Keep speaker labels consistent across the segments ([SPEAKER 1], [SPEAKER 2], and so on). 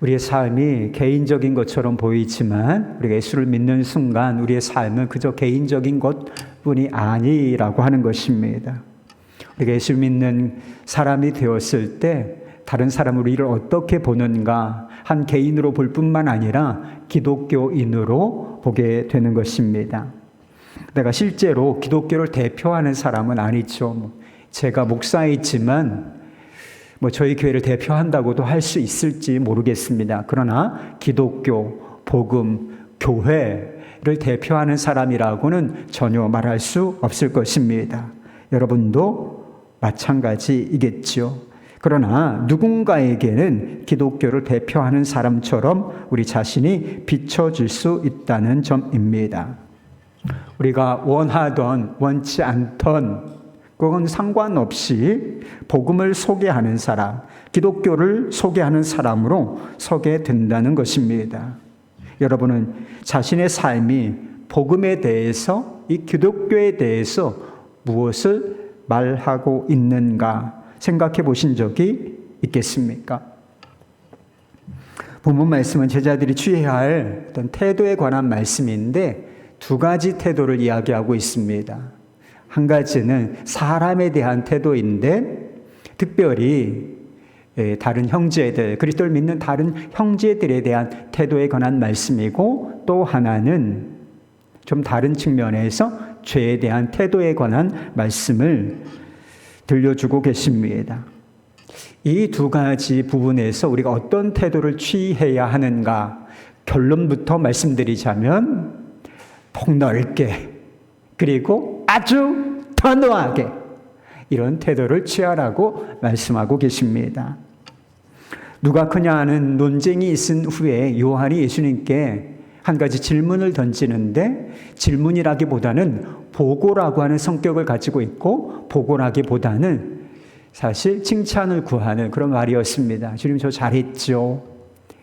[SPEAKER 1] 우리의 삶이 개인적인 것처럼 보이지만 우리가 예수를 믿는 순간 우리의 삶은 그저 개인적인 것뿐이 아니라고 하는 것입니다. 우리가 예수 믿는 사람이 되었을 때 다른 사람은 우리를 어떻게 보는가 한 개인으로 볼 뿐만 아니라 기독교인으로 보게 되는 것입니다. 내가 실제로 기독교를 대표하는 사람은 아니죠. 제가 목사이지만 저희 교회를 대표한다고도 할 수 있을지 모르겠습니다. 그러나 기독교, 복음, 교회를 대표하는 사람이라고는 전혀 말할 수 없을 것입니다. 여러분도 마찬가지이겠죠. 그러나 누군가에게는 기독교를 대표하는 사람처럼 우리 자신이 비춰질 수 있다는 점입니다. 우리가 원하던 원치 않던 그건 상관없이 복음을 소개하는 사람, 기독교를 소개하는 사람으로 서게 된다는 것입니다. 여러분은 자신의 삶이 복음에 대해서, 이 기독교에 대해서 무엇을 말하고 있는가 생각해 보신 적이 있겠습니까? 본문 말씀은 제자들이 취해야 할 어떤 태도에 관한 말씀인데 두 가지 태도를 이야기하고 있습니다. 한 가지는 사람에 대한 태도인데 특별히 다른 형제들, 그리스도를 믿는 다른 형제들에 대한 태도에 관한 말씀이고 또 하나는 좀 다른 측면에서 죄에 대한 태도에 관한 말씀을 들려주고 계십니다. 이 두 가지 부분에서 우리가 어떤 태도를 취해야 하는가 결론부터 말씀드리자면 폭넓게 그리고 아주 단호하게 이런 태도를 취하라고 말씀하고 계십니다. 누가 크냐 하는 논쟁이 있은 후에 요한이 예수님께 한 가지 질문을 던지는데 질문이라기보다는 보고라고 하는 성격을 가지고 있고 보고라기보다는 사실 칭찬을 구하는 그런 말이었습니다. 주님 저 잘했죠.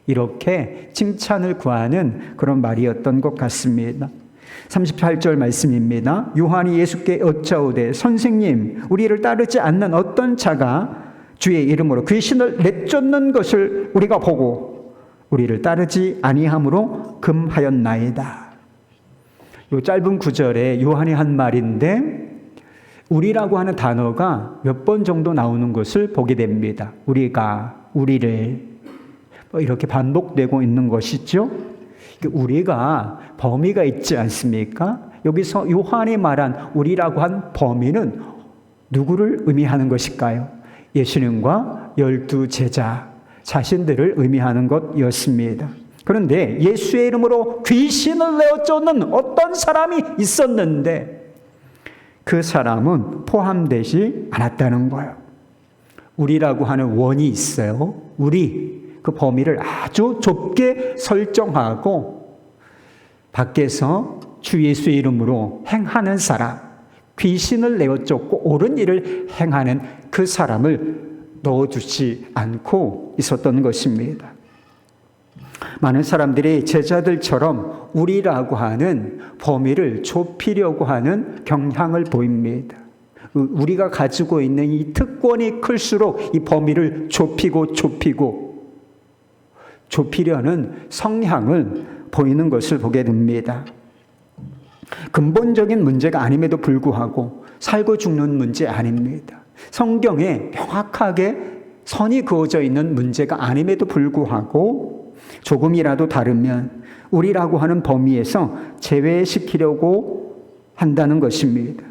[SPEAKER 1] 이렇게 칭찬을 구하는 그런 말이었던 것 같습니다. 38절 말씀입니다. 요한이 예수께 여짜오되 선생님 우리를 따르지 않는 어떤 자가 주의 이름으로 귀신을 내쫓는 것을 우리가 보고 우리를 따르지 아니함으로 금하였나이다. 이 짧은 구절에 요한이 한 말인데 우리라고 하는 단어가 몇 번 정도 나오는 것을 보게 됩니다. 우리가, 우리를 이렇게 반복되고 있는 것이죠. 우리가 범위가 있지 않습니까? 여기서 요한이 말한 우리라고 한 범위는 누구를 의미하는 것일까요? 예수님과 12 제자 자신들을 의미하는 것이었습니다. 그런데 예수의 이름으로 귀신을 내어쫓는 어떤 사람이 있었는데 그 사람은 포함되지 않았다는 거예요. 우리라고 하는 원이 있어요. 우리. 그 범위를 아주 좁게 설정하고 밖에서 주 예수의 이름으로 행하는 사람, 귀신을 내어쫓고 옳은 일을 행하는 그 사람을 넣어주지 않고 있었던 것입니다. 많은 사람들이 제자들처럼 우리라고 하는 범위를 좁히려고 하는 경향을 보입니다. 우리가 가지고 있는 이 특권이 클수록 이 범위를 좁히려는 성향을 보이는 것을 보게 됩니다. 근본적인 문제가 아님에도 불구하고 살고 죽는 문제 아닙니다. 성경에 명확하게 선이 그어져 있는 문제가 아님에도 불구하고 조금이라도 다르면 우리라고 하는 범위에서 제외시키려고 한다는 것입니다.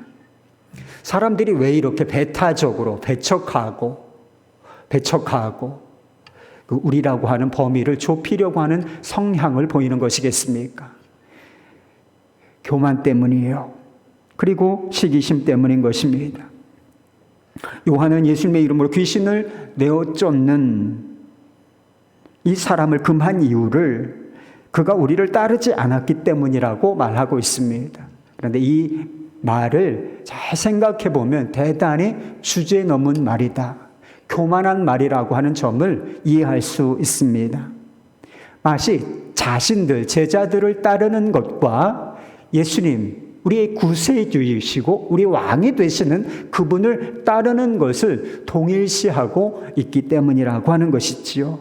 [SPEAKER 1] 사람들이 왜 이렇게 배타적으로 배척하고 그 우리라고 하는 범위를 좁히려고 하는 성향을 보이는 것이겠습니까? 교만 때문이에요. 그리고 시기심 때문인 것입니다. 요한은 예수님의 이름으로 귀신을 내어쫓는 이 사람을 금한 이유를 그가 우리를 따르지 않았기 때문이라고 말하고 있습니다. 그런데 이 말을 잘 생각해 보면 대단히 주제 넘은 말이다. 교만한 말이라고 하는 점을 이해할 수 있습니다. 마치 자신들, 제자들을 따르는 것과 예수님, 우리의 구세주이시고 우리 왕이 되시는 그분을 따르는 것을 동일시하고 있기 때문이라고 하는 것이지요.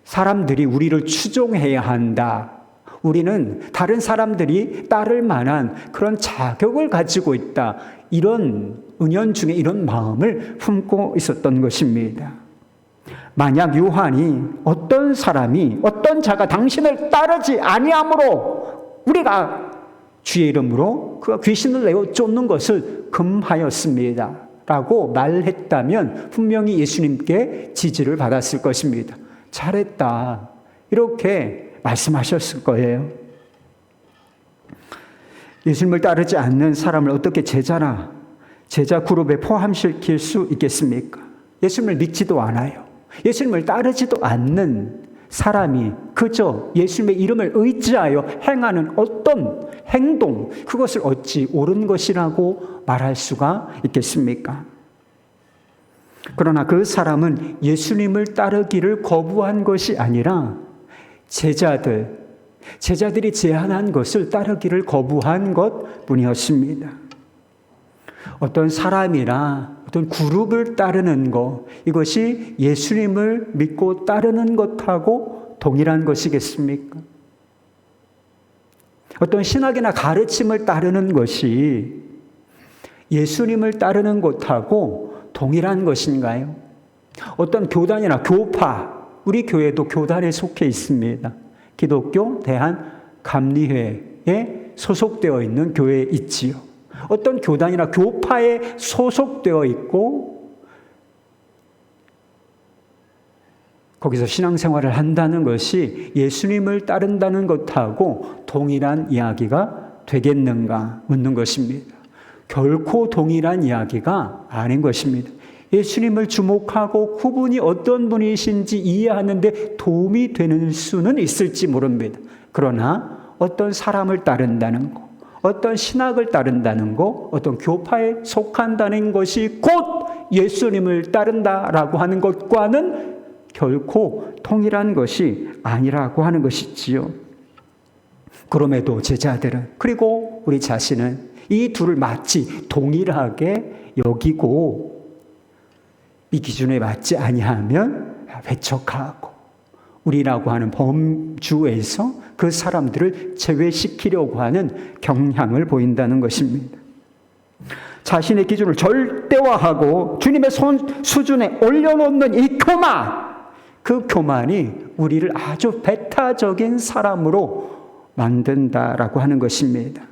[SPEAKER 1] 사람들이 우리를 추종해야 한다. 우리는 다른 사람들이 따를 만한 그런 자격을 가지고 있다. 이런 은연중에 이런 마음을 품고 있었던 것입니다. 만약 요한이 어떤 사람이 어떤 자가 당신을 따르지 아니하므로 우리가 주의 이름으로 그가 귀신을 내어 쫓는 것을 금하였습니다 라고 말했다면 분명히 예수님께 지지를 받았을 것입니다. 잘했다 이렇게 말씀하셨을 거예요. 예수님을 따르지 않는 사람을 어떻게 제자 그룹에 포함시킬 수 있겠습니까? 예수님을 믿지도 않아요. 예수님을 따르지도 않는 사람이 그저 예수님의 이름을 의지하여 행하는 어떤 행동, 그것을 어찌 옳은 것이라고 말할 수가 있겠습니까? 그러나 그 사람은 예수님을 따르기를 거부한 것이 아니라 제자들이 제안한 것을 따르기를 거부한 것뿐이었습니다. 어떤 사람이나 어떤 그룹을 따르는 것, 이것이 예수님을 믿고 따르는 것하고 동일한 것이겠습니까? 어떤 신학이나 가르침을 따르는 것이 예수님을 따르는 것하고 동일한 것인가요? 어떤 교단이나 교파, 우리 교회도 교단에 속해 있습니다. 기독교 대한감리회에 소속되어 있는 교회에 있지요. 어떤 교단이나 교파에 소속되어 있고 거기서 신앙생활을 한다는 것이 예수님을 따른다는 것하고 동일한 이야기가 되겠는가 묻는 것입니다. 결코 동일한 이야기가 아닌 것입니다. 예수님을 주목하고 그분이 어떤 분이신지 이해하는데 도움이 되는 수는 있을지 모릅니다. 그러나 어떤 사람을 따른다는 것, 어떤 신학을 따른다는 것, 어떤 교파에 속한다는 것이 곧 예수님을 따른다라고 하는 것과는 결코 통일한 것이 아니라고 하는 것이지요. 그럼에도 제자들은, 그리고 우리 자신은 이 둘을 마치 동일하게 여기고 이 기준에 맞지 아니하면 배척하고 우리라고 하는 범주에서 그 사람들을 제외시키려고 하는 경향을 보인다는 것입니다. 자신의 기준을 절대화하고 주님의 손 수준에 올려놓는 이 교만, 그 교만이 우리를 아주 배타적인 사람으로 만든다라고 하는 것입니다.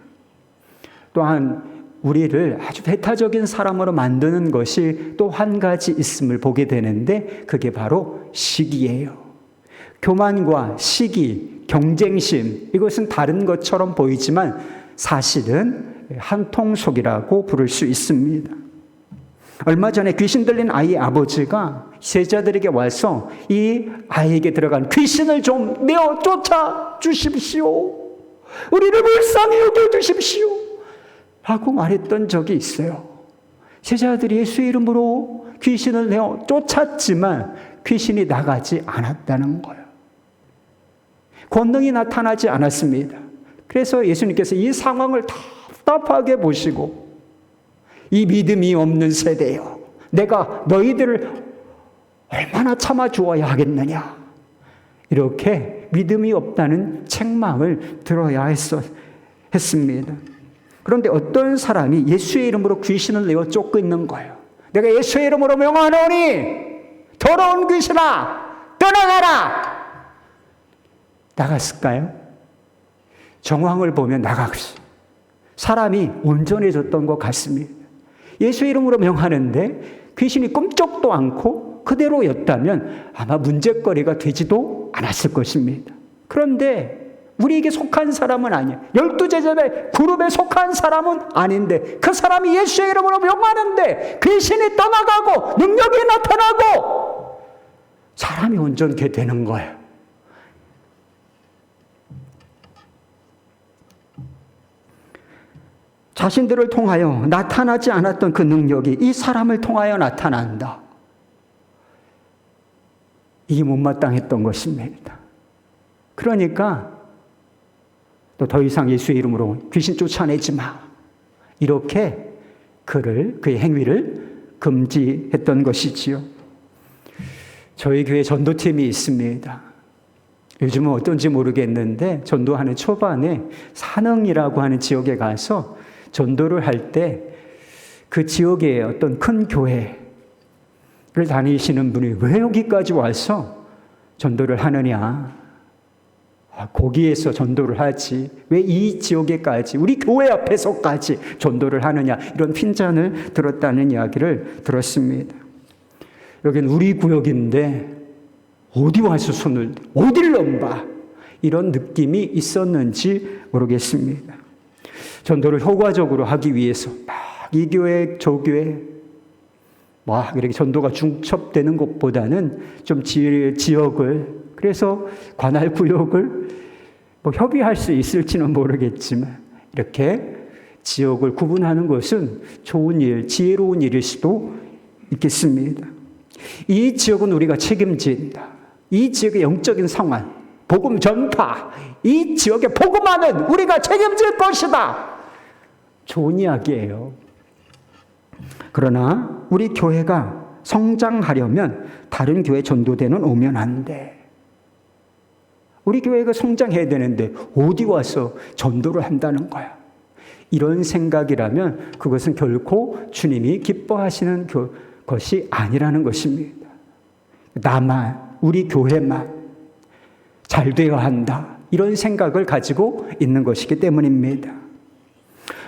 [SPEAKER 1] 또한 우리를 아주 배타적인 사람으로 만드는 것이 또 한 가지 있음을 보게 되는데 그게 바로 시기예요. 교만과 시기, 경쟁심, 이것은 다른 것처럼 보이지만 사실은 한 통속이라고 부를 수 있습니다. 얼마 전에 귀신 들린 아이의 아버지가 제자들에게 와서 이 아이에게 들어간 귀신을 좀 내어 쫓아 주십시오. 우리를 불쌍히 여겨 주십시오. 라고 말했던 적이 있어요. 제자들이 예수의 이름으로 귀신을 내어 쫓았지만 귀신이 나가지 않았다는 거예요. 권능이 나타나지 않았습니다. 그래서 예수님께서 이 상황을 답답하게 보시고 이 믿음이 없는 세대요, 내가 너희들을 얼마나 참아주어야 하겠느냐, 이렇게 믿음이 없다는 책망을 들어야 했습니다. 그런데 어떤 사람이 예수의 이름으로 귀신을 내어 쫓고 있는 거예요. 내가 예수의 이름으로 명하노니 더러운 귀신아 떠나가라. 나갔을까요? 정황을 보면 나갔어요. 사람이 온전해졌던 것 같습니다. 예수의 이름으로 명하는데 귀신이 꿈쩍도 않고 그대로였다면 아마 문제거리가 되지도 않았을 것입니다. 그런데 우리에게 속한 사람은 아니에요. 12제자의 그룹에 속한 사람은 아닌데 그 사람이 예수의 이름으로 명하는데 귀신이 떠나가고 능력이 나타나고 사람이 온전케 되는 거예요. 자신들을 통하여 나타나지 않았던 그 능력이 이 사람을 통하여 나타난다. 이게 못마땅했던 것입니다. 그러니까 또 더 이상 예수의 이름으로 귀신 쫓아내지 마, 이렇게 그의 행위를 금지했던 것이지요. 저희 교회 전도팀이 있습니다. 요즘은 어떤지 모르겠는데 전도하는 초반에 산흥이라고 하는 지역에 가서 전도를 할 때 그 지역의 어떤 큰 교회를 다니시는 분이 왜 여기까지 와서 전도를 하느냐? 거기에서 전도를 하지 왜 이 지역에까지 우리 교회 앞에서까지 전도를 하느냐, 이런 핀잔을 들었다는 이야기를 들었습니다. 여긴 우리 구역인데 어디 와서 손을 어디를 넘봐, 이런 느낌이 있었는지 모르겠습니다. 전도를 효과적으로 하기 위해서 막 이 교회 저 교회 막 이렇게 전도가 중첩되는 것보다는 좀 지역을, 그래서 관할 구역을 뭐 협의할 수 있을지는 모르겠지만 이렇게 지역을 구분하는 것은 좋은 일, 지혜로운 일일 수도 있겠습니다. 이 지역은 우리가 책임진다. 이 지역의 영적인 상황, 복음 전파, 이 지역의 복음화는 우리가 책임질 것이다. 좋은 이야기예요. 그러나 우리 교회가 성장하려면 다른 교회 전도대는 오면 안 돼. 우리 교회가 성장해야 되는데 어디 와서 전도를 한다는 거야. 이런 생각이라면 그것은 결코 주님이 기뻐하시는 것이 아니라는 것입니다. 나만, 우리 교회만 잘 되어야 한다, 이런 생각을 가지고 있는 것이기 때문입니다.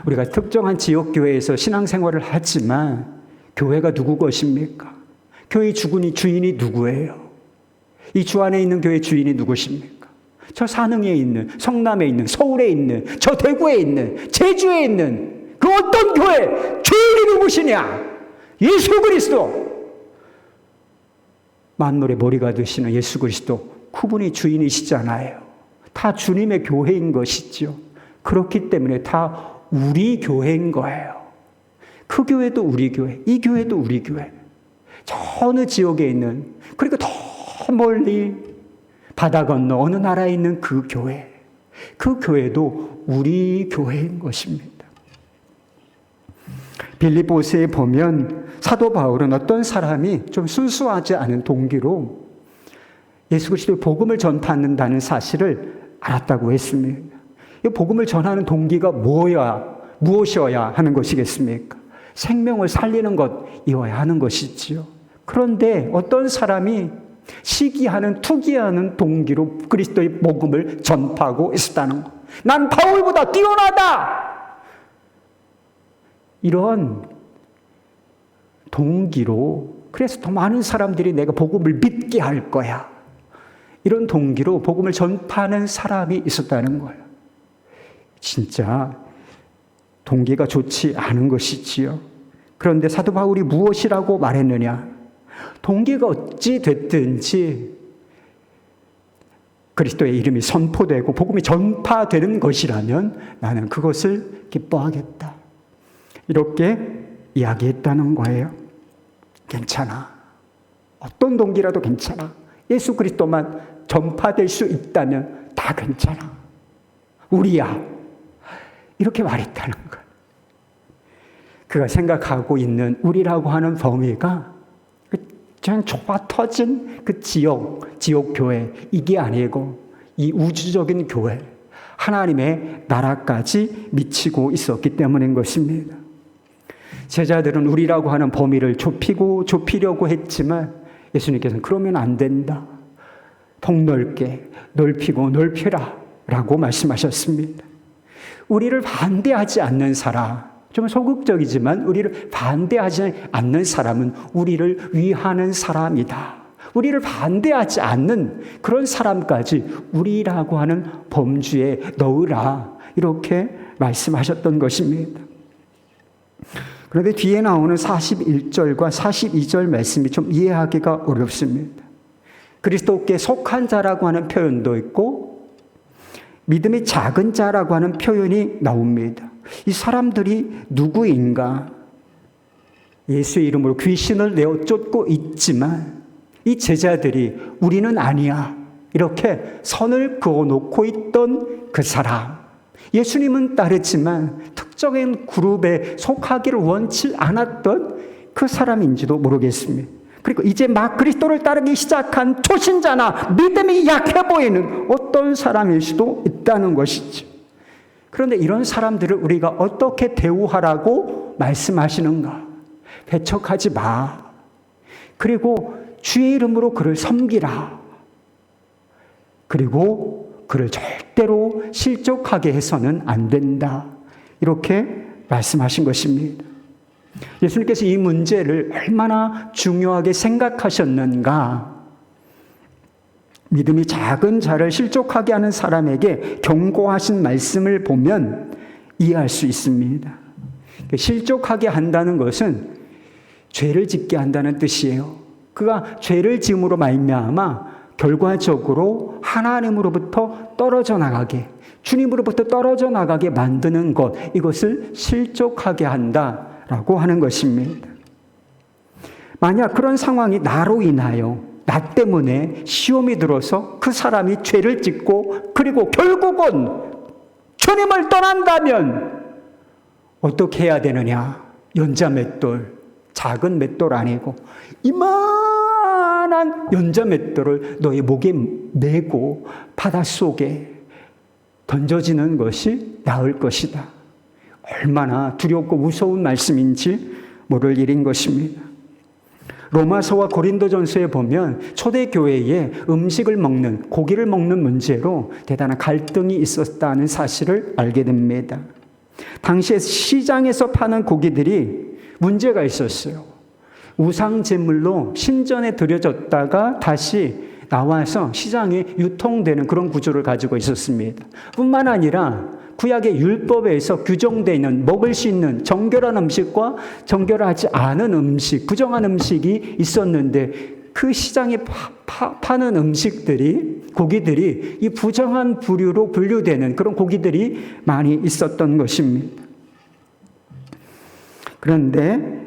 [SPEAKER 1] 우리가 특정한 지역교회에서 신앙생활을 하지만 교회가 누구 것입니까? 교회 주인이 누구예요? 이 주 안에 있는 교회 주인이 누구십니까? 저 산흥에 있는, 성남에 있는, 서울에 있는, 저 대구에 있는, 제주에 있는 그 어떤 교회 주인이 누구시냐? 예수 그리스도, 만물의 머리가 되시는 예수 그리스도, 그분이 주인이시잖아요. 다 주님의 교회인 것이죠. 그렇기 때문에 다 우리 교회인 거예요. 그 교회도 우리 교회, 이 교회도 우리 교회. 저 어느 지역에 있는, 그리고 더 멀리 바다 건너 어느 나라에 있는 그 교회, 그 교회도 우리 교회인 것입니다. 빌립보서에 보면 사도 바울은 어떤 사람이 좀 순수하지 않은 동기로 예수 그리스도의 복음을 전파한다는 사실을 알았다고 했습니다. 이 복음을 전하는 동기가 무엇이어야 하는 것이겠습니까? 생명을 살리는 것이어야 하는 것이지요. 그런데 어떤 사람이 시기하는, 투기하는 동기로 그리스도의 복음을 전파하고 있었다는 것. 난 바울보다 뛰어나다! 이런 동기로, 그래서 더 많은 사람들이 내가 복음을 믿게 할 거야, 이런 동기로 복음을 전파하는 사람이 있었다는 거예요. 진짜 동기가 좋지 않은 것이지요. 그런데 사도 바울이 무엇이라고 말했느냐? 동기가 어찌 됐든지 그리스도의 이름이 선포되고 복음이 전파되는 것이라면 나는 그것을 기뻐하겠다, 이렇게 이야기했다는 거예요. 괜찮아. 어떤 동기라도 괜찮아. 예수 그리스도만 전파될 수 있다면 다 괜찮아. 우리야. 이렇게 말했다는 거예요. 그가 생각하고 있는 우리라고 하는 범위가 그냥 좁아 터진 그 지역 교회, 이게 아니고 이 우주적인 교회, 하나님의 나라까지 미치고 있었기 때문인 것입니다. 제자들은 우리라고 하는 범위를 좁히려고 했지만 예수님께서는 그러면 안 된다. 폭넓게 넓히고 넓혀라 라고 말씀하셨습니다. 우리를 반대하지 않는 사람, 좀 소극적이지만 우리를 반대하지 않는 사람은 우리를 위하는 사람이다. 우리를 반대하지 않는 그런 사람까지 우리라고 하는 범주에 넣으라, 이렇게 말씀하셨던 것입니다. 그런데 뒤에 나오는 41절과 42절 말씀이 좀 이해하기가 어렵습니다. 그리스도께 속한 자라고 하는 표현도 있고 믿음이 작은 자라고 하는 표현이 나옵니다. 이 사람들이 누구인가? 예수의 이름으로 귀신을 내어 쫓고 있지만 이 제자들이 우리는 아니야, 이렇게 선을 그어놓고 있던 그 사람, 예수님은 따르지만 특정한 그룹에 속하기를 원치 않았던 그 사람인지도 모르겠습니다. 그리고 이제 막 그리스도를 따르기 시작한 초신자나 믿음이 약해 보이는 어떤 사람일 수도 있다는 것이죠. 그런데 이런 사람들을 우리가 어떻게 대우하라고 말씀하시는가? 배척하지 마. 그리고 주의 이름으로 그를 섬기라. 그리고 그를 절대로 실족하게 해서는 안 된다. 이렇게 말씀하신 것입니다. 예수님께서 이 문제를 얼마나 중요하게 생각하셨는가? 믿음이 작은 자를 실족하게 하는 사람에게 경고하신 말씀을 보면 이해할 수 있습니다. 실족하게 한다는 것은 죄를 짓게 한다는 뜻이에요. 그가 죄를 지음으로 말미암아 결과적으로 하나님으로부터 떨어져 나가게, 주님으로부터 떨어져 나가게 만드는 것, 이것을 실족하게 한다라고 하는 것입니다. 만약 그런 상황이 나로 인하여, 나 때문에 시험이 들어서 그 사람이 죄를 짓고 그리고 결국은 주님을 떠난다면 어떻게 해야 되느냐? 연자 맷돌, 작은 맷돌 아니고 이만한 연자 맷돌을 너의 목에 메고 바닷속에 던져지는 것이 나을 것이다. 얼마나 두렵고 무서운 말씀인지 모를 일인 것입니다. 로마서와 고린도전서에 보면 초대교회에 음식을 먹는, 고기를 먹는 문제로 대단한 갈등이 있었다는 사실을 알게 됩니다. 당시에 시장에서 파는 고기들이 문제가 있었어요. 우상제물로 신전에 드려졌다가 다시 나와서 시장에 유통되는 그런 구조를 가지고 있었습니다. 뿐만 아니라 구약의 율법에서 규정되어 있는 먹을 수 있는 정결한 음식과 정결하지 않은 음식, 부정한 음식이 있었는데 그 시장에 파는 음식들이, 고기들이 이 부정한 부류로 분류되는 그런 고기들이 많이 있었던 것입니다. 그런데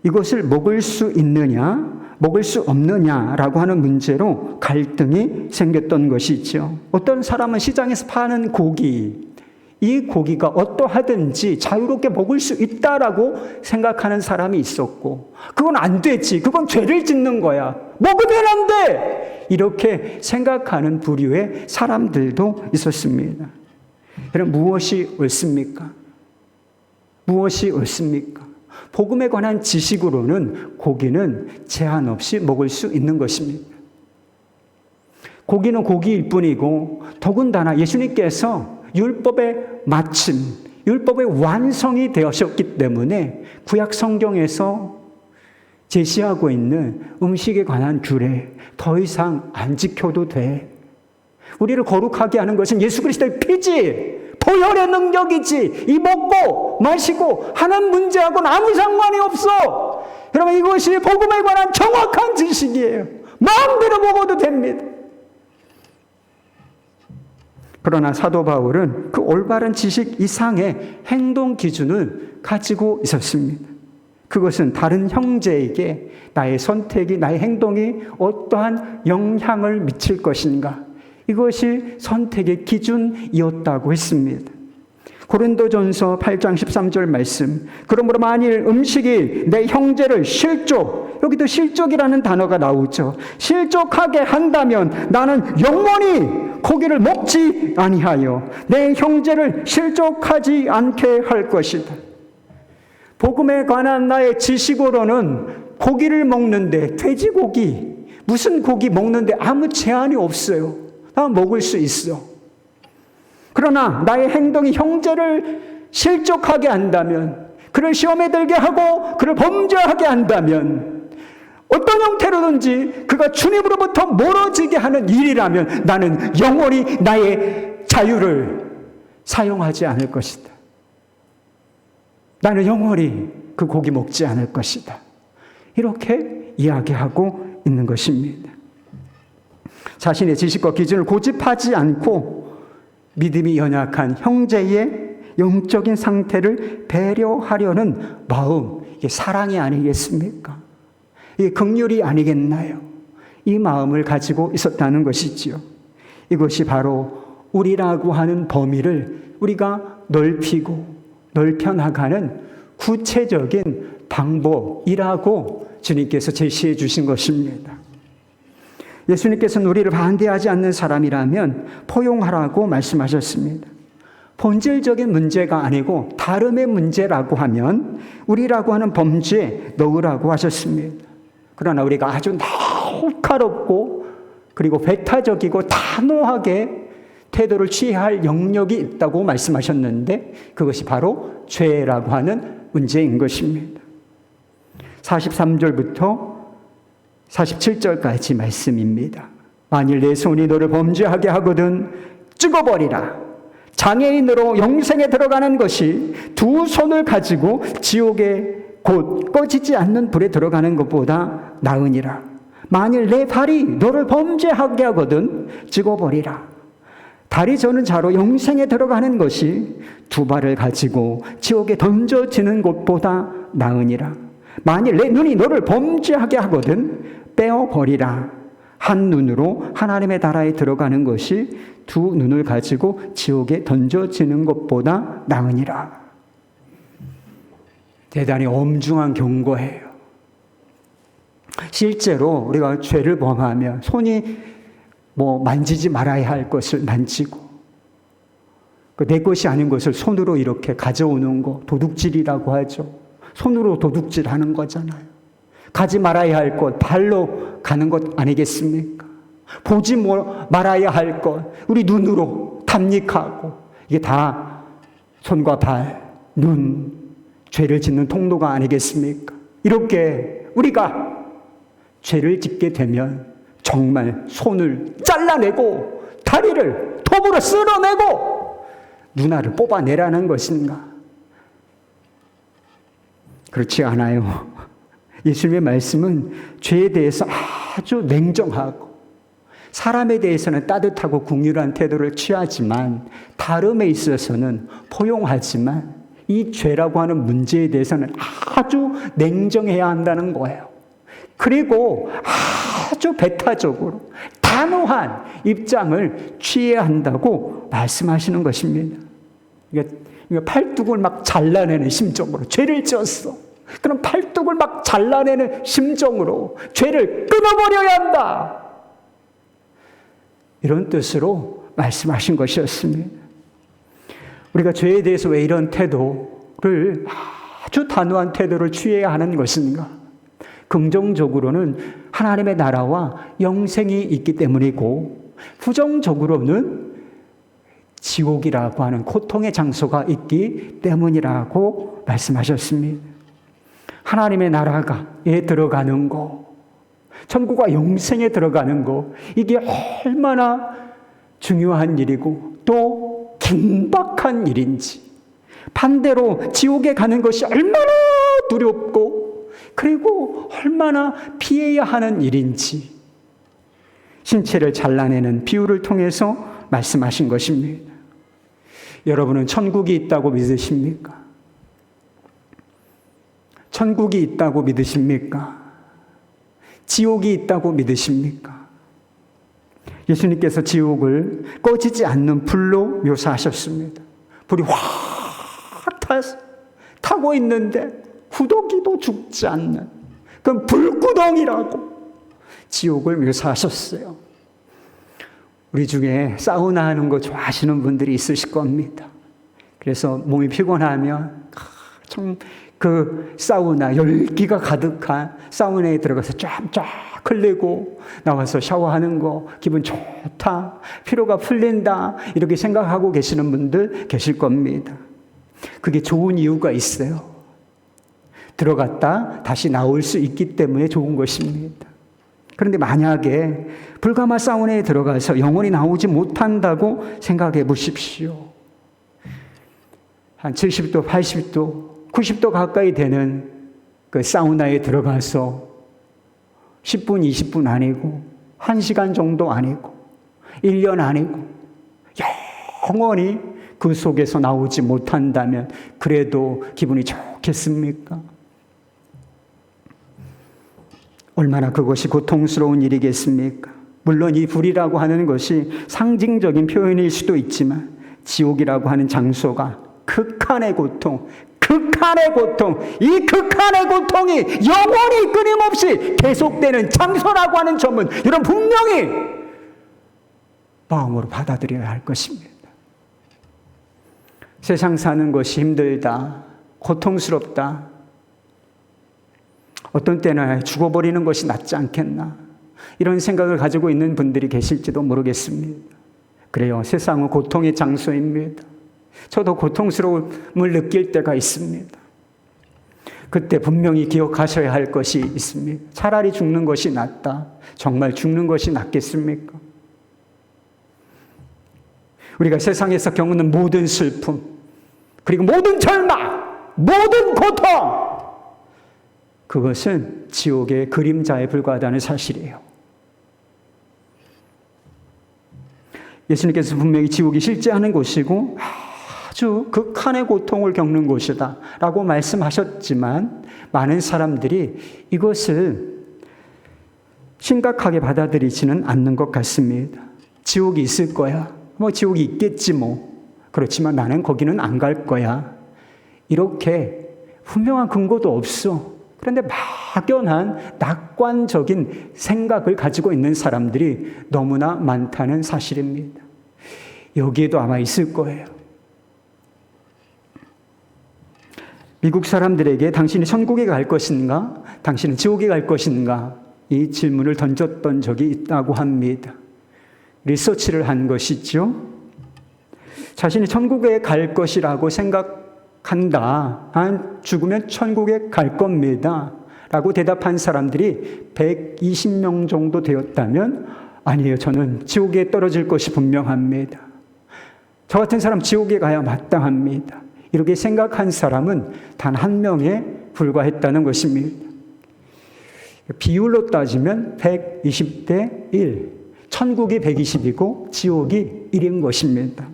[SPEAKER 1] 이것을 먹을 수 있느냐, 먹을 수 없느냐라고 하는 문제로 갈등이 생겼던 것이죠. 어떤 사람은 시장에서 파는 고기, 이 고기가 어떠하든지 자유롭게 먹을 수 있다라고 생각하는 사람이 있었고, 그건 안 되지, 그건 죄를 짓는 거야, 먹으면 안 돼, 이렇게 생각하는 부류의 사람들도 있었습니다. 여러분, 무엇이 옳습니까? 무엇이 옳습니까? 복음에 관한 지식으로는 고기는 제한 없이 먹을 수 있는 것입니다. 고기는 고기일 뿐이고, 더군다나 예수님께서 율법의 마침, 율법의 완성이 되셨기 때문에 구약 성경에서 제시하고 있는 음식에 관한 규례 더 이상 안 지켜도 돼. 우리를 거룩하게 하는 것은 예수 그리스도의 피지, 보혈의 능력이지, 이 먹고 마시고 하는 문제하고는 아무 상관이 없어. 여러분, 이것이 복음에 관한 정확한 지식이에요. 마음대로 먹어도 됩니다. 그러나 사도 바울은 그 올바른 지식 이상의 행동 기준을 가지고 있었습니다. 그것은 다른 형제에게 나의 선택이, 나의 행동이 어떠한 영향을 미칠 것인가, 이것이 선택의 기준이었다고 했습니다. 고린도전서 8장 13절 말씀, 그러므로 만일 음식이 내 형제를 실족, 여기도 실족이라는 단어가 나오죠. 실족하게 한다면 나는 영원히 고기를 먹지 아니하여 내 형제를 실족하지 않게 할 것이다. 복음에 관한 나의 지식으로는 고기를 먹는데, 돼지고기, 무슨 고기 먹는데 아무 제한이 없어요. 다 먹을 수 있어. 그러나 나의 행동이 형제를 실족하게 한다면, 그를 시험에 들게 하고 그를 범죄하게 한다면, 어떤 형태로든지 그가 주님으로부터 멀어지게 하는 일이라면 나는 영원히 나의 자유를 사용하지 않을 것이다. 나는 영원히 그 고기 먹지 않을 것이다. 이렇게 이야기하고 있는 것입니다. 자신의 지식과 기준을 고집하지 않고 믿음이 연약한 형제의 영적인 상태를 배려하려는 마음, 이게 사랑이 아니겠습니까? 이게 긍휼이 아니겠나요? 이 마음을 가지고 있었다는 것이지요. 이것이 바로 우리라고 하는 범위를 우리가 넓히고 넓혀나가는 구체적인 방법이라고 주님께서 제시해 주신 것입니다. 예수님께서는 우리를 반대하지 않는 사람이라면 포용하라고 말씀하셨습니다. 본질적인 문제가 아니고 다름의 문제라고 하면 우리라고 하는 범죄에 넣으라고 하셨습니다. 그러나 우리가 아주 날카롭고 그리고 배타적이고 단호하게 태도를 취해야 할 영역이 있다고 말씀하셨는데 그것이 바로 죄라고 하는 문제인 것입니다. 43절부터 47절까지 말씀입니다. 만일 내 손이 너를 범죄하게 하거든 찍어버리라. 장애인으로 영생에 들어가는 것이 두 손을 가지고 지옥에 곧 꺼지지 않는 불에 들어가는 것보다 나으니라. 만일 내 발이 너를 범죄하게 하거든 찍어버리라. 다리 저는 자로 영생에 들어가는 것이 두 발을 가지고 지옥에 던져지는 것보다 나으니라. 만일 내 눈이 너를 범죄하게 하거든 빼어버리라. 한 눈으로 하나님의 나라에 들어가는 것이 두 눈을 가지고 지옥에 던져지는 것보다 나으니라. 대단히 엄중한 경고예요. 실제로 우리가 죄를 범하면 손이 만지지 말아야 할 것을 만지고 내 것이 아닌 것을 손으로 이렇게 가져오는 거 도둑질이라고 하죠. 손으로 도둑질하는 거잖아요. 가지 말아야 할 것 발로 가는 것 아니겠습니까? 보지 말아야 할 것 우리 눈으로 탐닉하고 이게 다 손과 발, 눈, 죄를 짓는 통로가 아니겠습니까? 이렇게 우리가 죄를 짓게 되면 정말 손을 잘라내고 다리를 톱으로 쓸어내고 눈알을 뽑아내라는 것인가? 그렇지 않아요. 예수님의 말씀은 죄에 대해서 아주 냉정하고 사람에 대해서는 따뜻하고 긍휼한 태도를 취하지만 다름에 있어서는 포용하지만 이 죄라고 하는 문제에 대해서는 아주 냉정해야 한다는 거예요. 그리고 아주 배타적으로 단호한 입장을 취해야 한다고 말씀하시는 것입니다. 팔뚝을 막 잘라내는 심정으로 죄를 지었어. 그럼 팔뚝을 막 잘라내는 심정으로 죄를 끊어버려야 한다. 이런 뜻으로 말씀하신 것이었습니다. 우리가 죄에 대해서 왜 이런 태도를 아주 단호한 태도를 취해야 하는 것인가? 긍정적으로는 하나님의 나라와 영생이 있기 때문이고 부정적으로는 지옥이라고 하는 고통의 장소가 있기 때문이라고 말씀하셨습니다. 하나님의 나라에 들어가는 거, 천국과 영생에 들어가는 거, 이게 얼마나 중요한 일이고 또 긴박한 일인지, 반대로 지옥에 가는 것이 얼마나 두렵고 그리고 얼마나 피해야 하는 일인지 신체를 잘라내는 비유를 통해서 말씀하신 것입니다. 여러분은 천국이 있다고 믿으십니까? 천국이 있다고 믿으십니까? 지옥이 있다고 믿으십니까? 예수님께서 지옥을 꺼지지 않는 불로 묘사하셨습니다. 불이 확 타고 있는데 구더기도 죽지 않는 그건 불구덩이라고 지옥을 묘사하셨어요. 우리 중에 사우나 하는 거 좋아하시는 분들이 있으실 겁니다. 그래서 몸이 피곤하면 참 그 사우나 열기가 가득한 사우나에 들어가서 쫙쫙 흘리고 나와서 샤워하는 거 기분 좋다, 피로가 풀린다 이렇게 생각하고 계시는 분들 계실 겁니다. 그게 좋은 이유가 있어요. 들어갔다 다시 나올 수 있기 때문에 좋은 것입니다. 그런데 만약에 불가마 사우나에 들어가서 영원히 나오지 못한다고 생각해 보십시오. 한 70도, 80도, 90도 가까이 되는 그 사우나에 들어가서 10분, 20분 아니고 1시간 정도 아니고 1년 아니고 영원히 그 속에서 나오지 못한다면 그래도 기분이 좋겠습니까? 얼마나 그것이 고통스러운 일이겠습니까? 물론 이 불이라고 하는 것이 상징적인 표현일 수도 있지만 지옥이라고 하는 장소가 극한의 고통, 극한의 고통, 이 극한의 고통이 영원히 끊임없이 계속되는 장소라고 하는 점은 여러분 분명히 마음으로 받아들여야 할 것입니다. 세상 사는 것이 힘들다, 고통스럽다, 어떤 때는 죽어버리는 것이 낫지 않겠나, 이런 생각을 가지고 있는 분들이 계실지도 모르겠습니다. 그래요, 세상은 고통의 장소입니다. 저도 고통스러움을 느낄 때가 있습니다. 그때 분명히 기억하셔야 할 것이 있습니다. 차라리 죽는 것이 낫다. 정말 죽는 것이 낫겠습니까? 우리가 세상에서 겪는 모든 슬픔, 그리고 모든 절망, 모든 고통, 그것은 지옥의 그림자에 불과하다는 사실이에요. 예수님께서 분명히 지옥이 실제하는 곳이고 아주 극한의 고통을 겪는 곳이다 라고 말씀하셨지만 많은 사람들이 이것을 심각하게 받아들이지는 않는 것 같습니다. 지옥이 있을 거야. 지옥이 있겠지 뭐. 그렇지만 나는 거기는 안 갈 거야. 이렇게 분명한 근거도 없어. 그런데 막연한 낙관적인 생각을 가지고 있는 사람들이 너무나 많다는 사실입니다. 여기에도 아마 있을 거예요. 미국 사람들에게 당신이 천국에 갈 것인가? 당신은 지옥에 갈 것인가? 이 질문을 던졌던 적이 있다고 합니다. 리서치를 한 것이죠. 자신이 천국에 갈 것이라고 생각한다. 죽으면 천국에 갈 겁니다. 라고 대답한 사람들이 120명 정도 되었다면 아니에요. 저는 지옥에 떨어질 것이 분명합니다. 저 같은 사람 지옥에 가야 마땅합니다. 이렇게 생각한 사람은 단 한 명에 불과했다는 것입니다. 비율로 따지면 120대 1. 천국이 120이고 지옥이 1인 것입니다.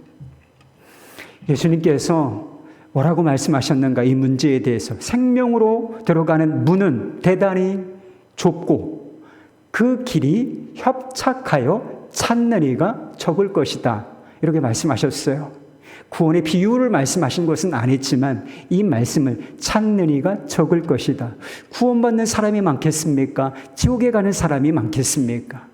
[SPEAKER 1] 예수님께서 뭐라고 말씀하셨는가? 이 문제에 대해서 생명으로 들어가는 문은 대단히 좁고 그 길이 협착하여 찾는 이가 적을 것이다. 이렇게 말씀하셨어요. 구원의 비유를 말씀하신 것은 아니지만 이 말씀을 찾는 이가 적을 것이다. 구원받는 사람이 많겠습니까? 지옥에 가는 사람이 많겠습니까?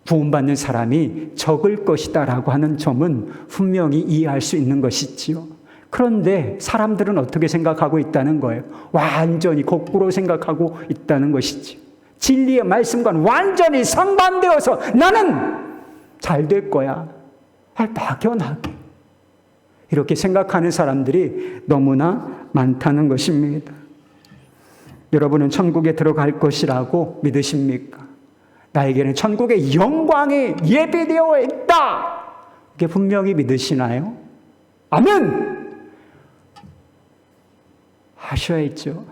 [SPEAKER 1] 구원받는 사람이 적을 것이다 라고 하는 점은 분명히 이해할 수 있는 것이지요. 그런데 사람들은 어떻게 생각하고 있다는 거예요? 완전히 거꾸로 생각하고 있다는 것이지요. 진리의 말씀과는 완전히 상반되어서 나는 잘 될 거야. 막연하게 이렇게 생각하는 사람들이 너무나 많다는 것입니다. 여러분은 천국에 들어갈 것이라고 믿으십니까? 나에게는 천국의 영광이 예비되어 있다. 이게 분명히 믿으시나요? 아멘! 하셔야죠.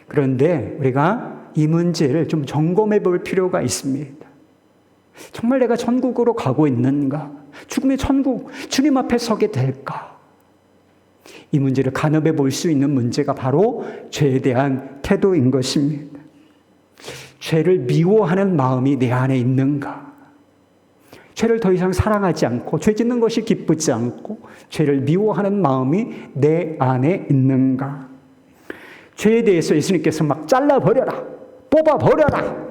[SPEAKER 1] 그런데 우리가 이 문제를 좀 점검해 볼 필요가 있습니다. 정말 내가 천국으로 가고 있는가? 죽음의 천국, 주님 앞에 서게 될까? 이 문제를 간업해 볼 수 있는 문제가 바로 죄에 대한 태도인 것입니다. 죄를 미워하는 마음이 내 안에 있는가? 죄를 더 이상 사랑하지 않고 죄 짓는 것이 기쁘지 않고 죄를 미워하는 마음이 내 안에 있는가? 죄에 대해서 예수님께서 막 잘라버려라, 뽑아버려라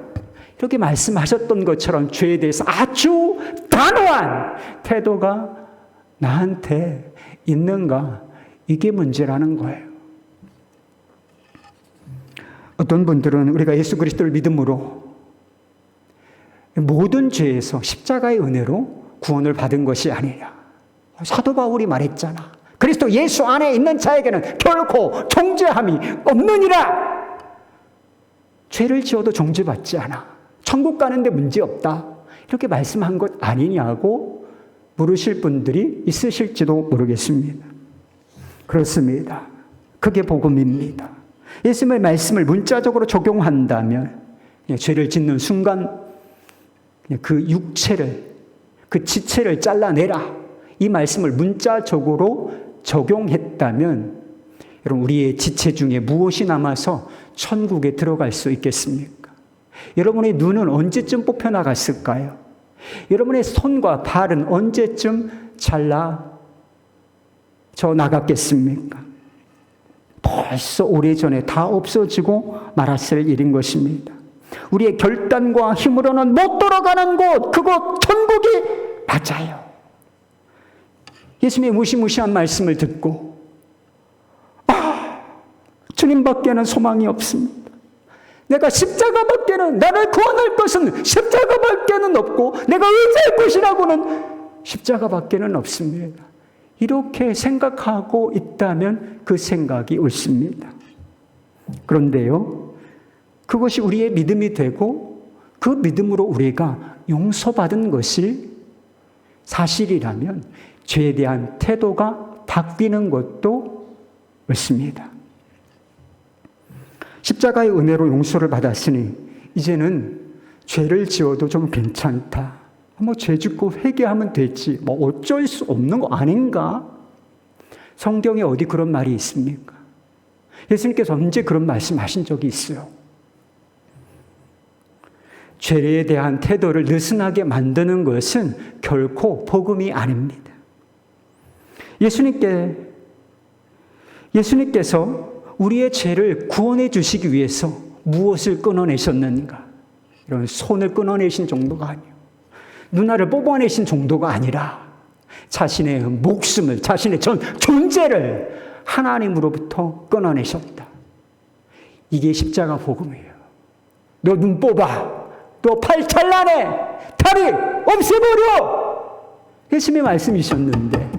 [SPEAKER 1] 이렇게 말씀하셨던 것처럼 죄에 대해서 아주 단호한 태도가 나한테 있는가? 이게 문제라는 거예요. 어떤 분들은 우리가 예수 그리스도를 믿음으로 모든 죄에서 십자가의 은혜로 구원을 받은 것이 아니냐. 사도 바울이 말했잖아. 그리스도 예수 안에 있는 자에게는 결코 정죄함이 없느니라. 죄를 지어도 정죄받지 않아. 천국 가는데 문제없다. 이렇게 말씀한 것 아니냐고 물으실 분들이 있으실지도 모르겠습니다. 그렇습니다. 그게 복음입니다. 예수님의 말씀을 문자적으로 적용한다면 죄를 짓는 순간 그 육체를, 그 지체를 잘라내라. 이 말씀을 문자적으로 적용했다면 여러분 우리의 지체 중에 무엇이 남아서 천국에 들어갈 수 있겠습니까? 여러분의 눈은 언제쯤 뽑혀나갔을까요? 여러분의 손과 발은 언제쯤 잘라 저 나갔겠습니까? 벌써 오래전에 다 없어지고 말았을 일인 것입니다. 우리의 결단과 힘으로는 못 돌아가는 곳, 그곳 천국이 맞아요. 예수님의 무시무시한 말씀을 듣고 주님밖에는 소망이 없습니다. 내가 십자가밖에는, 나를 구원할 것은 십자가밖에는 없고 내가 의지할 것이라고는 십자가밖에는 없습니다. 이렇게 생각하고 있다면 그 생각이 옳습니다. 그런데요, 그것이 우리의 믿음이 되고 그 믿음으로 우리가 용서받은 것이 사실이라면 죄에 대한 태도가 바뀌는 것도 옳습니다. 십자가의 은혜로 용서를 받았으니 이제는 죄를 지어도 좀 괜찮다. 죄 짓고 회개하면 되지. 어쩔 수 없는 거 아닌가? 성경에 어디 그런 말이 있습니까? 예수님께서 언제 그런 말씀하신 적이 있어요? 죄에 대한 태도를 느슨하게 만드는 것은 결코 복음이 아닙니다. 예수님께서 우리의 죄를 구원해 주시기 위해서 무엇을 끊어내셨는가? 이런 손을 끊어내신 정도가 아니에요. 눈알을 뽑아내신 정도가 아니라 자신의 목숨을, 자신의 존재를 하나님으로부터 끊어내셨다. 이게 십자가 복음이에요. 너 눈 뽑아. 너 팔 잘라내. 다리 없애버려. 예수님의 말씀이셨는데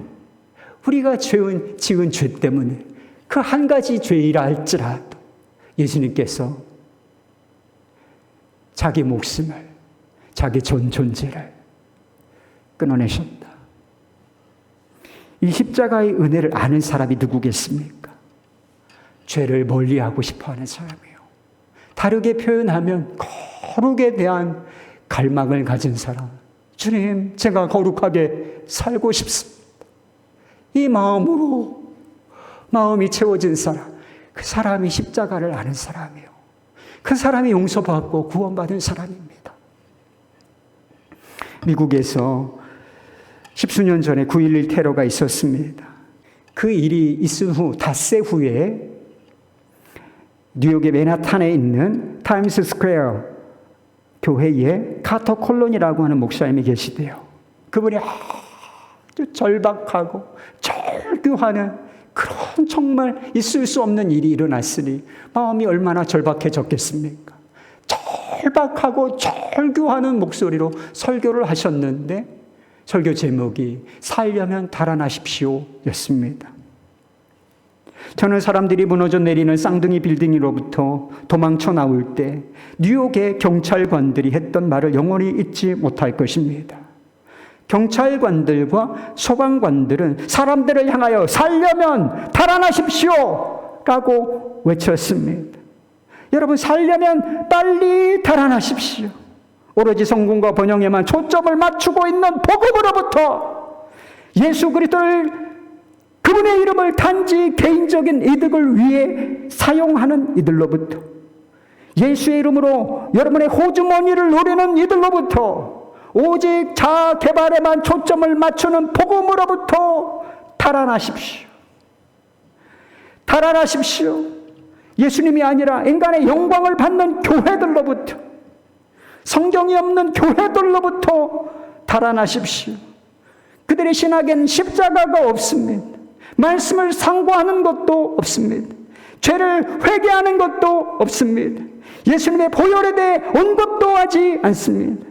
[SPEAKER 1] 우리가 지은 죄 때문에 그 한 가지 죄이라 할지라도 예수님께서 자기 목숨을, 자기 존재를 끊어내셨다. 이 십자가의 은혜를 아는 사람이 누구겠습니까? 죄를 멀리하고 싶어하는 사람이에요. 다르게 표현하면 거룩에 대한 갈망을 가진 사람. 주님, 제가 거룩하게 살고 싶습니다. 이 마음으로 마음이 채워진 사람, 그 사람이 십자가를 아는 사람이에요. 그 사람이 용서받고 구원받은 사람입니다. 미국에서 10수년 전에 9.11 테러가 있었습니다. 그 일이 있은 후 닷새 후에 뉴욕의 맨하탄에 있는 타임스 스퀘어 교회에 카터 콜론이라고 하는 목사님이 계시대요. 그분이 아주 절박하고 절규하는 그런 정말 있을 수 없는 일이 일어났으니 마음이 얼마나 절박해졌겠습니까? 절박하고 절규하는 목소리로 설교를 하셨는데 설교 제목이 살려면 달아나십시오 였습니다. 저는 사람들이 무너져 내리는 쌍둥이 빌딩으로부터 도망쳐 나올 때 뉴욕의 경찰관들이 했던 말을 영원히 잊지 못할 것입니다. 경찰관들과 소방관들은 사람들을 향하여 살려면 달아나십시오 라고 외쳤습니다. 여러분, 살려면 빨리 달아나십시오. 오로지 성공과 번영에만 초점을 맞추고 있는 복음으로부터 예수 그리스도를, 그분의 이름을 단지 개인적인 이득을 위해 사용하는 이들로부터, 예수의 이름으로 여러분의 호주머니를 노리는 이들로부터, 오직 자아 개발에만 초점을 맞추는 복음으로부터 달아나십시오. 달아나십시오. 예수님이 아니라 인간의 영광을 받는 교회들로부터, 성경이 없는 교회들로부터 달아나십시오. 그들의 신학엔 십자가가 없습니다. 말씀을 상고하는 것도 없습니다. 죄를 회개하는 것도 없습니다. 예수님의 보혈에 대해 온 것도 하지 않습니다.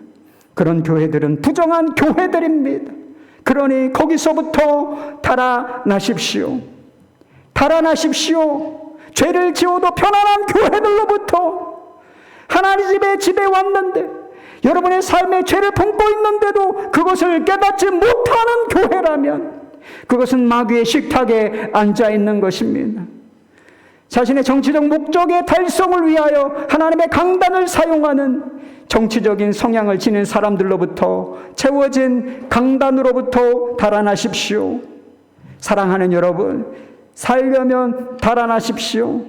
[SPEAKER 1] 그런 교회들은 부정한 교회들입니다. 그러니 거기서부터 달아나십시오. 달아나십시오. 죄를 지어도 편안한 교회들로부터. 하나님 집에 왔는데 여러분의 삶에 죄를 품고 있는데도 그것을 깨닫지 못하는 교회라면 그것은 마귀의 식탁에 앉아있는 것입니다. 자신의 정치적 목적의 달성을 위하여 하나님의 강단을 사용하는 정치적인 성향을 지닌 사람들로부터 채워진 강단으로부터 달아나십시오. 사랑하는 여러분, 살려면 달아나십시오.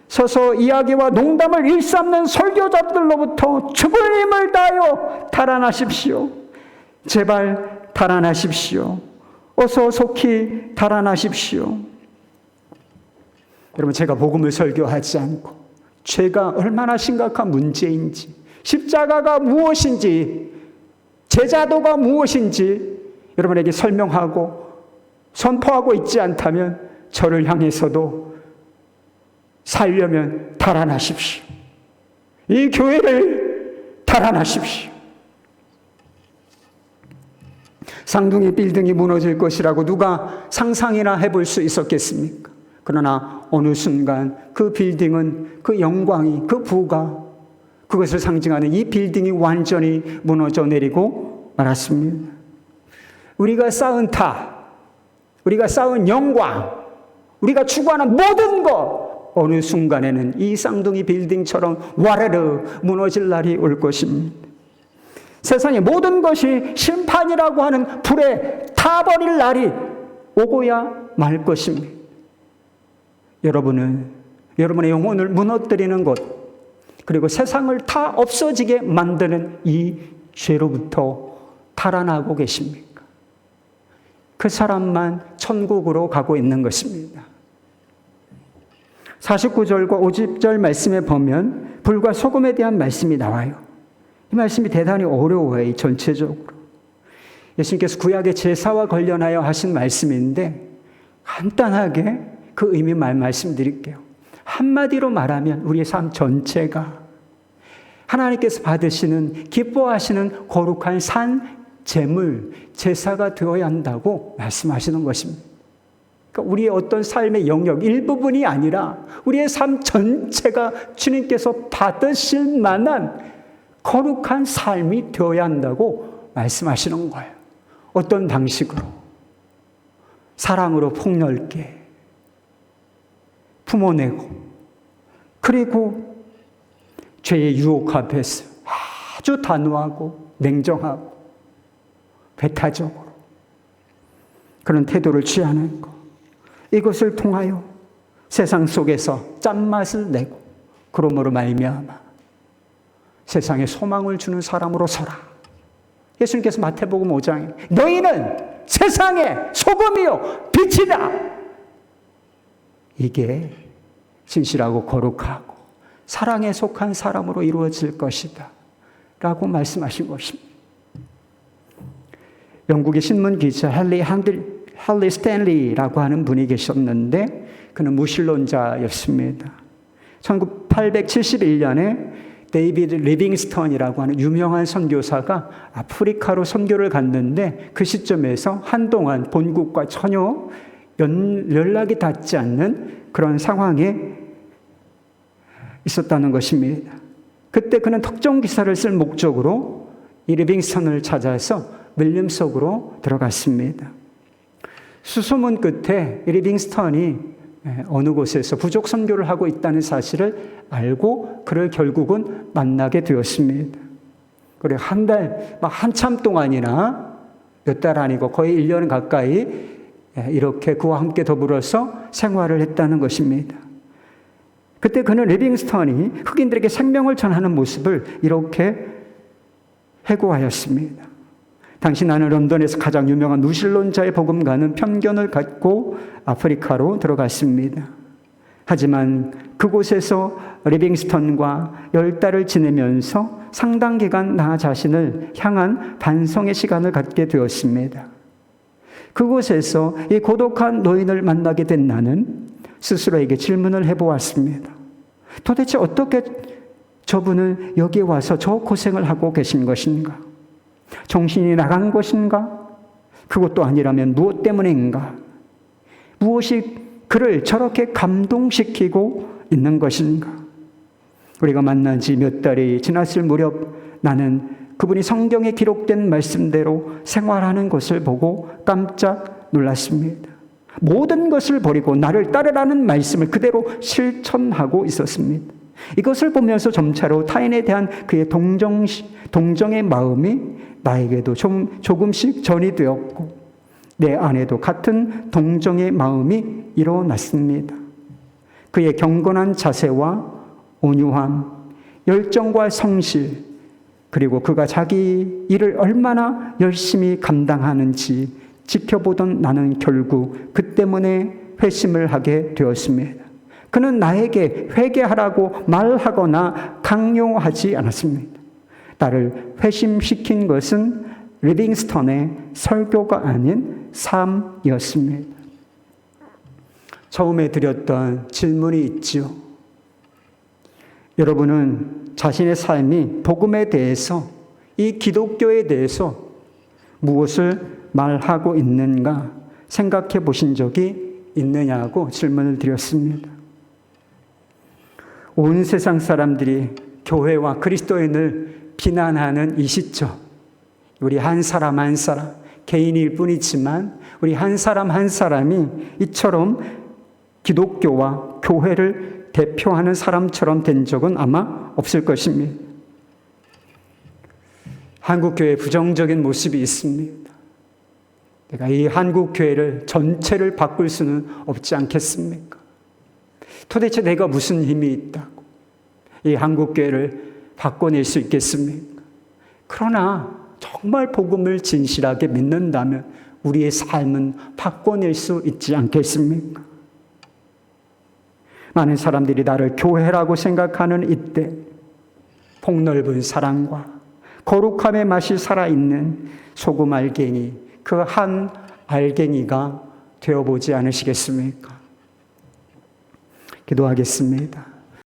[SPEAKER 1] 서서 이야기와 농담을 일삼는 설교자들로부터 죽을 힘을 다하여 달아나십시오. 제발 달아나십시오. 어서 속히 달아나십시오. 여러분, 제가 복음을 설교하지 않고 죄가 얼마나 심각한 문제인지, 십자가가 무엇인지, 제자도가 무엇인지 여러분에게 설명하고 선포하고 있지 않다면 저를 향해서도 살려면 달아나십시오. 이 교회를 달아나십시오. 쌍둥이 빌딩이 무너질 것이라고 누가 상상이나 해볼 수 있었겠습니까? 그러나 어느 순간 그 빌딩은, 그 영광이, 그 부가, 그것을 상징하는 이 빌딩이 완전히 무너져 내리고 말았습니다. 우리가 쌓은 탑, 우리가 쌓은 영광, 우리가 추구하는 모든 것, 어느 순간에는 이 쌍둥이 빌딩처럼 와르르 무너질 날이 올 것입니다. 세상의 모든 것이 심판이라고 하는 불에 타버릴 날이 오고야 말 것입니다. 여러분은 여러분의 영혼을 무너뜨리는 것, 그리고 세상을 다 없어지게 만드는 이 죄로부터 달아나고 계십니까? 그 사람만 천국으로 가고 있는 것입니다. 49절과 50절 말씀에 보면 불과 소금에 대한 말씀이 나와요. 이 말씀이 대단히 어려워요, 전체적으로. 예수님께서 구약의 제사와 관련하여 하신 말씀인데 간단하게 그 의미 말씀드릴게요. 한마디로 말하면 우리의 삶 전체가 하나님께서 받으시는, 기뻐하시는 거룩한 산, 제물, 제사가 되어야 한다고 말씀하시는 것입니다. 그러니까 우리의 어떤 삶의 영역 일부분이 아니라 우리의 삶 전체가 주님께서 받으실 만한 거룩한 삶이 되어야 한다고 말씀하시는 거예요. 어떤 방식으로? 사랑으로 폭넓게 품어내고, 그리고 죄의 유혹 앞에서 아주 단호하고 냉정하고 배타적으로 그런 태도를 취하는 것. 이것을 통하여 세상 속에서 짠맛을 내고 그러므로 말미암아 세상에 소망을 주는 사람으로 서라. 예수님께서 마태복음 5장에 너희는 세상의 소금이요 빛이다. 이게 진실하고 거룩하고 사랑에 속한 사람으로 이루어질 것이다 라고 말씀하신 것입니다. 영국의 신문 기자 헨리 스탠리라고 하는 분이 계셨는데 그는 무신론자였습니다. 1871년에 데이비드 리빙스턴이라고 하는 유명한 선교사가 아프리카로 선교를 갔는데 그 시점에서 한동안 본국과 전혀 연락이 닿지 않는 그런 상황에 있었다는 것입니다. 그때 그는 특정 기사를 쓸 목적으로 이 리빙스턴을 찾아서 윌리엄스옥으로 들어갔습니다. 수소문 끝에 리빙스턴이 어느 곳에서 부족 선교를 하고 있다는 사실을 알고 그를 결국은 만나게 되었습니다. 그리고 한참 동안이나 몇 달 아니고 거의 1년 가까이 이렇게 그와 함께 더불어서 생활을 했다는 것입니다. 그때 그는 리빙스턴이 흑인들에게 생명을 전하는 모습을 이렇게 해고하였습니다. 당시 나는 런던에서 가장 유명한 무신론자의 복음가는 편견을 갖고 아프리카로 들어갔습니다. 하지만 그곳에서 리빙스턴과 10달을 지내면서 상당 기간 나 자신을 향한 반성의 시간을 갖게 되었습니다. 그곳에서 이 고독한 노인을 만나게 된 나는 스스로에게 질문을 해보았습니다. 도대체 어떻게 저분은 여기에 와서 저 고생을 하고 계신 것인가? 정신이 나간 것인가? 그것도 아니라면 무엇 때문인가? 무엇이 그를 저렇게 감동시키고 있는 것인가? 우리가 만난 지 몇 달이 지났을 무렵 나는 그분이 성경에 기록된 말씀대로 생활하는 것을 보고 깜짝 놀랐습니다. 모든 것을 버리고 나를 따르라는 말씀을 그대로 실천하고 있었습니다. 이것을 보면서 점차로 타인에 대한 그의 동정의 마음이 나에게도 조금씩 전이 되었고 내 안에도 같은 동정의 마음이 일어났습니다. 그의 경건한 자세와 온유함, 열정과 성실, 그리고 그가 자기 일을 얼마나 열심히 감당하는지 지켜보던 나는 결국 그 때문에 회심을 하게 되었습니다. 그는 나에게 회개하라고 말하거나 강요하지 않았습니다. 나를 회심시킨 것은 리빙스턴의 설교가 아닌 삶이었습니다. 처음에 드렸던 질문이 있지요. 여러분은 자신의 삶이 복음에 대해서, 이 기독교에 대해서 무엇을 말하고 있는가 생각해 보신 적이 있느냐고 질문을 드렸습니다. 온 세상 사람들이 교회와 그리스도인을 비난하는 이 시점, 우리 한 사람 한 사람, 개인일 뿐이지만 우리 한 사람 한 사람이 이처럼 기독교와 교회를 대표하는 사람처럼 된 적은 아마 없을 것입니다. 한국교회에 부정적인 모습이 있습니다. 내가 이 한국교회를 전체를 바꿀 수는 없지 않겠습니까? 도대체 내가 무슨 힘이 있다고 이 한국교회를 바꿔낼 수 있겠습니까? 그러나 정말 복음을 진실하게 믿는다면 우리의 삶은 바꿔낼 수 있지 않겠습니까? 많은 사람들이 나를 교회라고 생각하는 이때 폭넓은 사랑과 거룩함의 맛이 살아있는 소금 알갱이, 그 한 알갱이가 되어보지 않으시겠습니까? 기도하겠습니다.